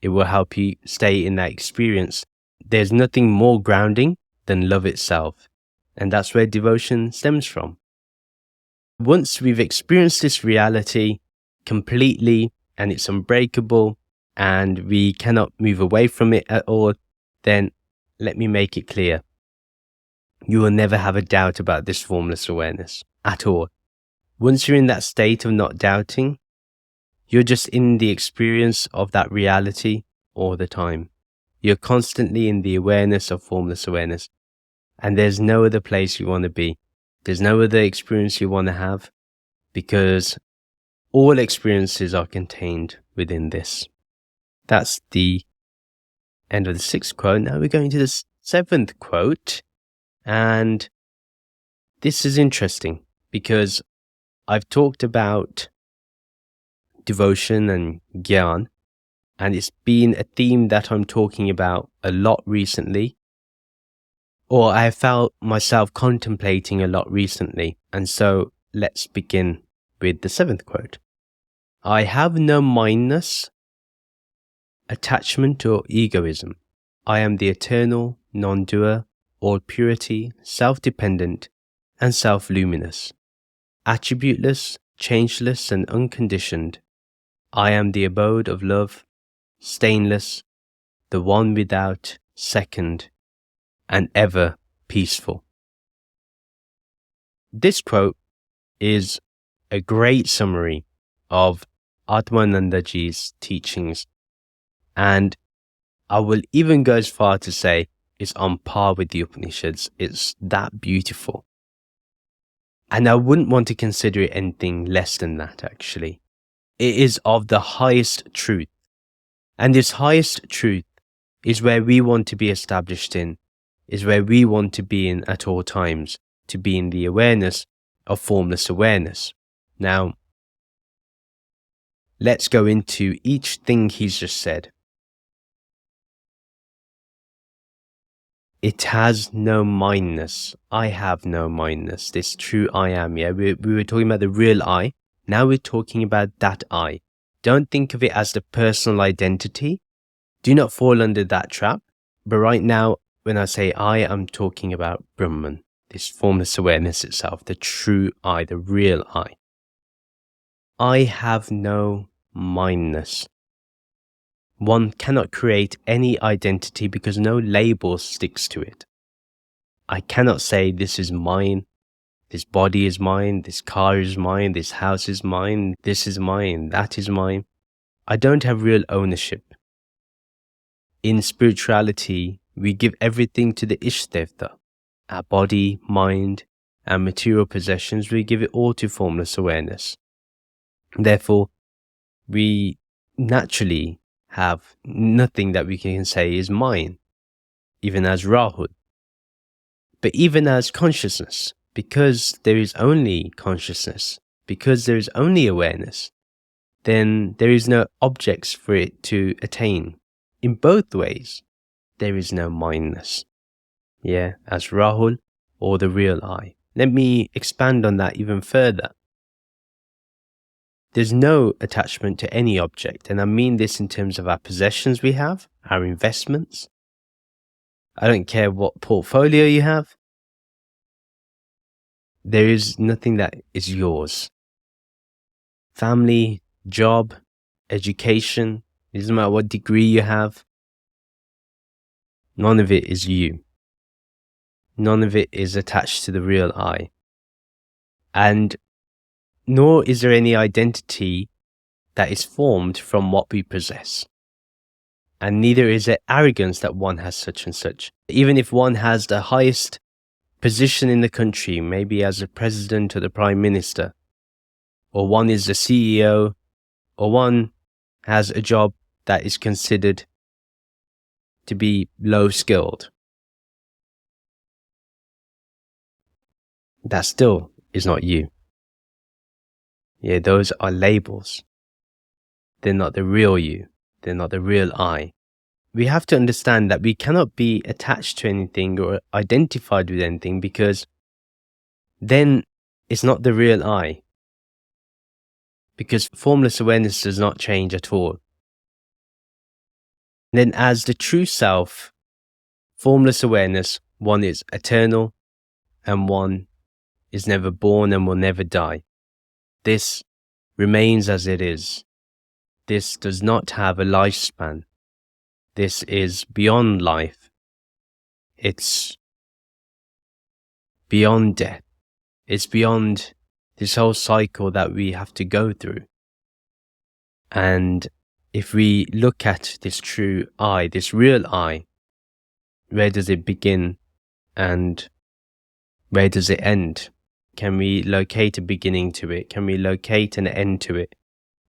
A: It will help you stay in that experience. There's nothing more grounding than love itself. And that's where devotion stems from. Once we've experienced this reality completely and it's unbreakable and we cannot move away from it at all, then let me make it clear. You will never have a doubt about this formless awareness at all. Once you're in that state of not doubting, you're just in the experience of that reality all the time. You're constantly in the awareness of formless awareness. And there's no other place you want to be. There's no other experience you want to have, because all experiences are contained within this. That's the end of the 6th quote. Now we're going to the 7th quote. And this is interesting because I've talked about devotion and gyan, and it's been a theme that I'm talking about a lot recently, or I have felt myself contemplating a lot recently. And so let's begin with the 7th quote. I have no mindness, attachment or egoism. I am the eternal, non-doer, all purity, self-dependent and self-luminous, attributeless, changeless and unconditioned. I am the abode of love, stainless, the one without second, and ever peaceful. This quote is a great summary of Atmananda Ji's teachings, and I will even go as far to say it's on par with the Upanishads. It's that beautiful. And I wouldn't want to consider it anything less than that, actually. It is of the highest truth. And this highest truth is where we want to be established in, is where we want to be in at all times, to be in the awareness of formless awareness. Now, let's go into each thing he's just said. It has no mindness. I have no mindness. This true I am. Yeah, we were talking about the real I. Now we're talking about that I. Don't think of it as the personal identity. Do not fall under that trap. But right now, when I say I, I'm talking about Brahman, this formless awareness itself, the true I, the real I. I have no mindness. One cannot create any identity because no label sticks to it. I cannot say this is mine, this body is mine, this car is mine, this house is mine, this is mine, that is mine. I don't have real ownership. In spirituality, we give everything to the Ishtavta. Our body, mind, and material possessions, we give it all to formless awareness. Therefore, we naturally have nothing that we can say is mine, even as Rahul. But even as consciousness, because there is only consciousness, because there is only awareness, then there is no objects for it to attain. In both ways, there is no mindness. Yeah, as Rahul or the real I. Let me expand on that even further. There's no attachment to any object, and I mean this in terms of our possessions we have, our investments. I don't care what portfolio you have. There is nothing that is yours. Family, job, education, it doesn't matter what degree you have. None of it is you. None of it is attached to the real I. And nor is there any identity that is formed from what we possess. And neither is there arrogance that one has such and such. Even if one has the highest position in the country, maybe as a president or the prime minister, or one is the CEO, or one has a job that is considered to be low skilled, that still is not you. Yeah, those are labels. They're not the real you. They're not the real I. we have to understand that we cannot be attached to anything or identified with anything, because then it's not the real I. Because formless awareness does not change at all. Then as the true self, formless awareness, one is eternal and one is never born and will never die. This remains as it is. This does not have a lifespan. This is beyond life. It's beyond death. It's beyond this whole cycle that we have to go through. And if we look at this true I, this real I, where does it begin and where does it end? Can we locate a beginning to it? Can we locate an end to it?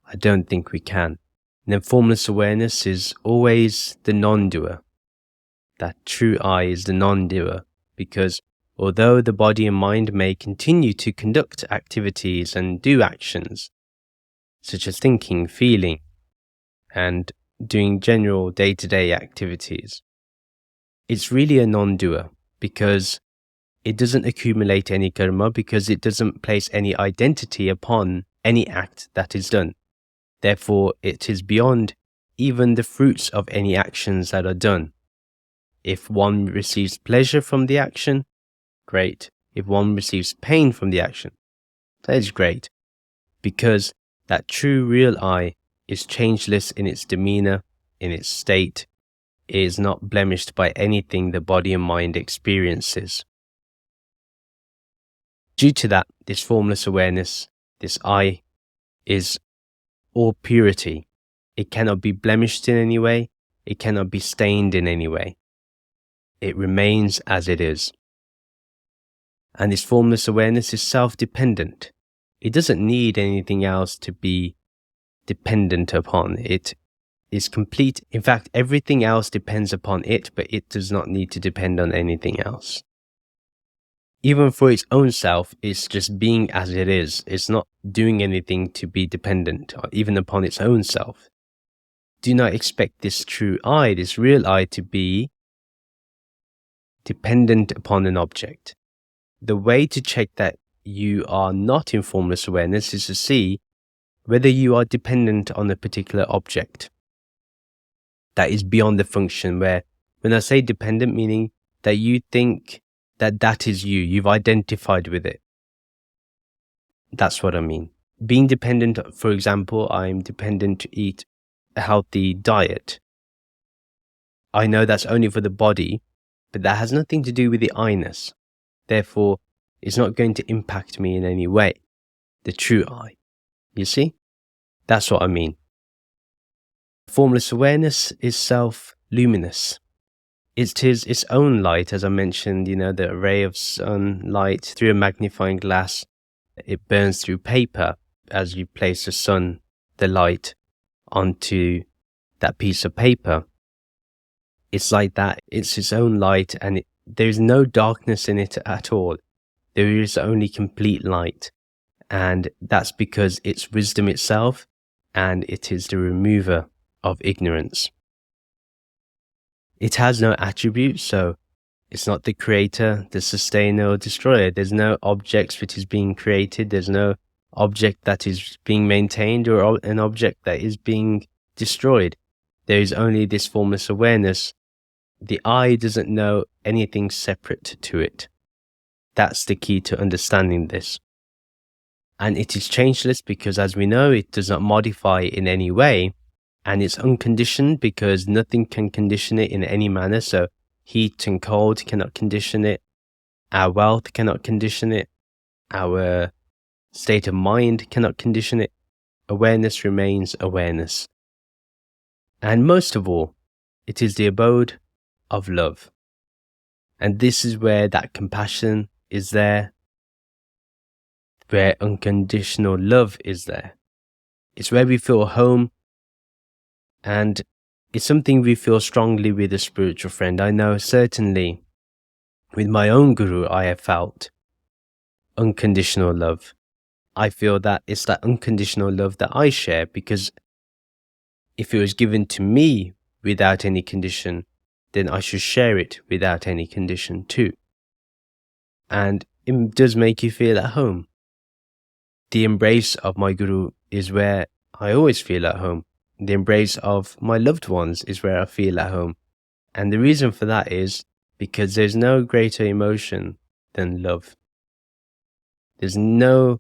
A: I don't think we can. And then formless awareness is always the non-doer. That true I is the non-doer, because although the body and mind may continue to conduct activities and do actions, such as thinking, feeling, and doing general day-to-day activities, it's really a non-doer, because it doesn't accumulate any karma, because it doesn't place any identity upon any act that is done. Therefore, it is beyond even the fruits of any actions that are done. If one receives pleasure from the action, great. If one receives pain from the action, that is great. Because that true real I is changeless in its demeanor, in its state, is not blemished by anything the body and mind experiences. Due to that, this formless awareness, this I, is all purity. It cannot be blemished in any way. It cannot be stained in any way. It remains as it is. And this formless awareness is self-dependent. It doesn't need anything else to be dependent upon. It is complete. In fact, everything else depends upon it, but it does not need to depend on anything else. Even for its own self, it's just being as it is. It's not doing anything to be dependent, even upon its own self. Do not expect this true I, this real I, to be dependent upon an object. The way to check that you are not in formless awareness is to see whether you are dependent on a particular object that is beyond the function, where, when I say dependent, meaning that you think that that is you, you've identified with it. That's what I mean. Being dependent, for example, I'm dependent to eat a healthy diet. I know that's only for the body, but that has nothing to do with the I-ness. Therefore, it's not going to impact me in any way. The true I. You see? That's what I mean. Formless awareness is self-luminous. It is its own light, as I mentioned, the ray of sunlight through a magnifying glass. It burns through paper as you place the light, onto that piece of paper. It's like that. It's its own light, and there's no darkness in it at all. There is only complete light. And that's because it's wisdom itself, and it is the remover of ignorance. It has no attributes, so it's not the creator, the sustainer, or destroyer. There's no objects which is being created. There's no object that is being maintained or an object that is being destroyed. There is only this formless awareness. The I doesn't know anything separate to it. That's the key to understanding this. And it is changeless because, as we know, it does not modify in any way. And it's unconditioned because nothing can condition it in any manner. So heat and cold cannot condition it. Our wealth cannot condition it. Our state of mind cannot condition it. Awareness remains awareness. And most of all, it is the abode of love. And this is where that compassion is there, where unconditional love is there. It's where we feel home. And it's something we feel strongly with a spiritual friend. I know certainly with my own guru, I have felt unconditional love. I feel that it's that unconditional love that I share, because if it was given to me without any condition, then I should share it without any condition too. And it does make you feel at home. The embrace of my Guru is where I always feel at home. The embrace of my loved ones is where I feel at home. And the reason for that is because there's no greater emotion than love. There's no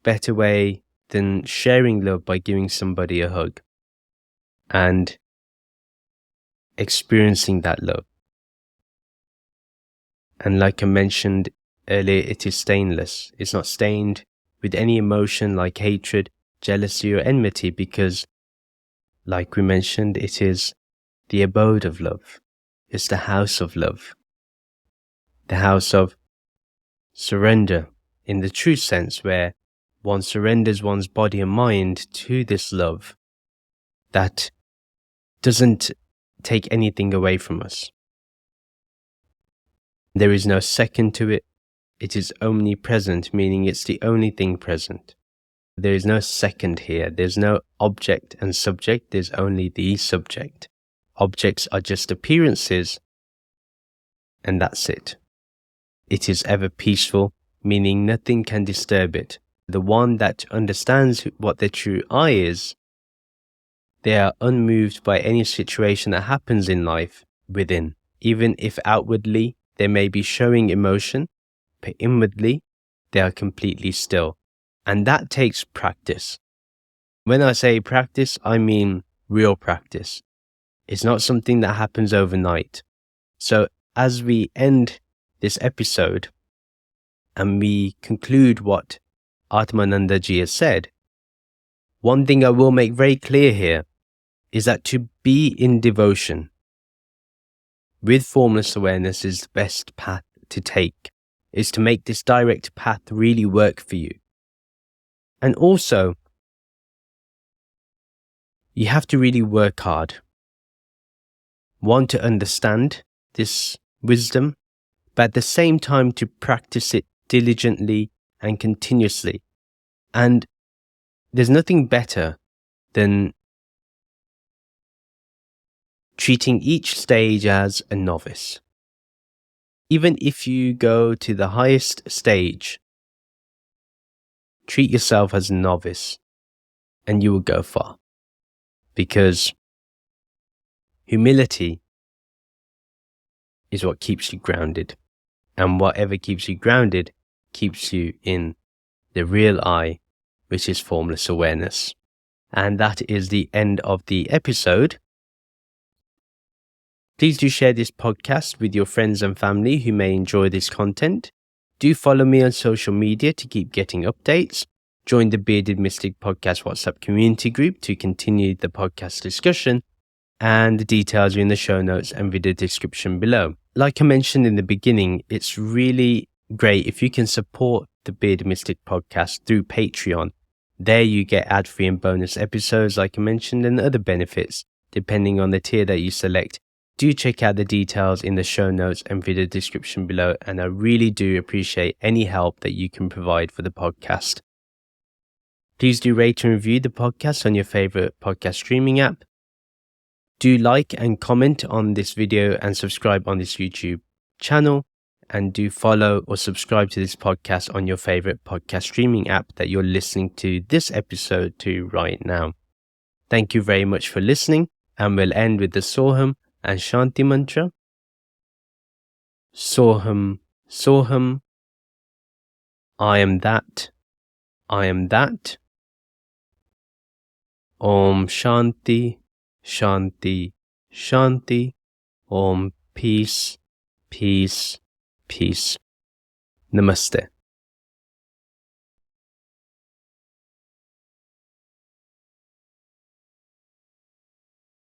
A: better way than sharing love by giving somebody a hug and experiencing that love. And like I mentioned earlier, it is stainless. It's not stained with any emotion like hatred, jealousy, or enmity, because, like we mentioned, it is the abode of love. It's the house of love. The house of surrender in the true sense, where one surrenders one's body and mind to this love that doesn't take anything away from us. There is no second to it. It is omnipresent, meaning it's the only thing present. There is no second here. There's no object and subject. There's only the subject. Objects are just appearances, and that's it. It is ever peaceful, meaning nothing can disturb it. The one that understands what their true I is, they are unmoved by any situation that happens in life within. Even if outwardly they may be showing emotion, but inwardly they are completely still. And that takes practice. When I say practice, I mean real practice. It's not something that happens overnight. So as we end this episode and we conclude what Atmananda Ji has said, one thing I will make very clear here is that to be in devotion with formless awareness is the best path to take, is to make this direct path really work for you. And also, you have to really work hard. One, to understand this wisdom, but at the same time to practice it diligently and continuously. And there's nothing better than treating each stage as a novice. Even if you go to the highest stage, treat yourself as a novice and you will go far. Because humility is what keeps you grounded. And whatever keeps you grounded keeps you in the real I, which is formless awareness. And that is the end of the episode. Please do share this podcast with your friends and family who may enjoy this content. Do follow me on social media to keep getting updates. Join the Bearded Mystic Podcast WhatsApp community group to continue the podcast discussion. And the details are in the show notes and video description below. Like I mentioned in the beginning, it's really great if you can support the Bearded Mystic Podcast through Patreon. There you get ad-free and bonus episodes, like I mentioned, and other benefits, depending on the tier that you select. Do check out the details in the show notes and video description below, and I really do appreciate any help that you can provide for the podcast. Please do rate and review the podcast on your favorite podcast streaming app. Do like and comment on this video and subscribe on this YouTube channel, and do follow or subscribe to this podcast on your favorite podcast streaming app that you're listening to this episode to right now. Thank you very much for listening, and we'll end with the Soham and Shanti mantra. Soham, Soham, I am that, I am that. Om Shanti, Shanti, Shanti. Om peace, peace, peace. Namaste.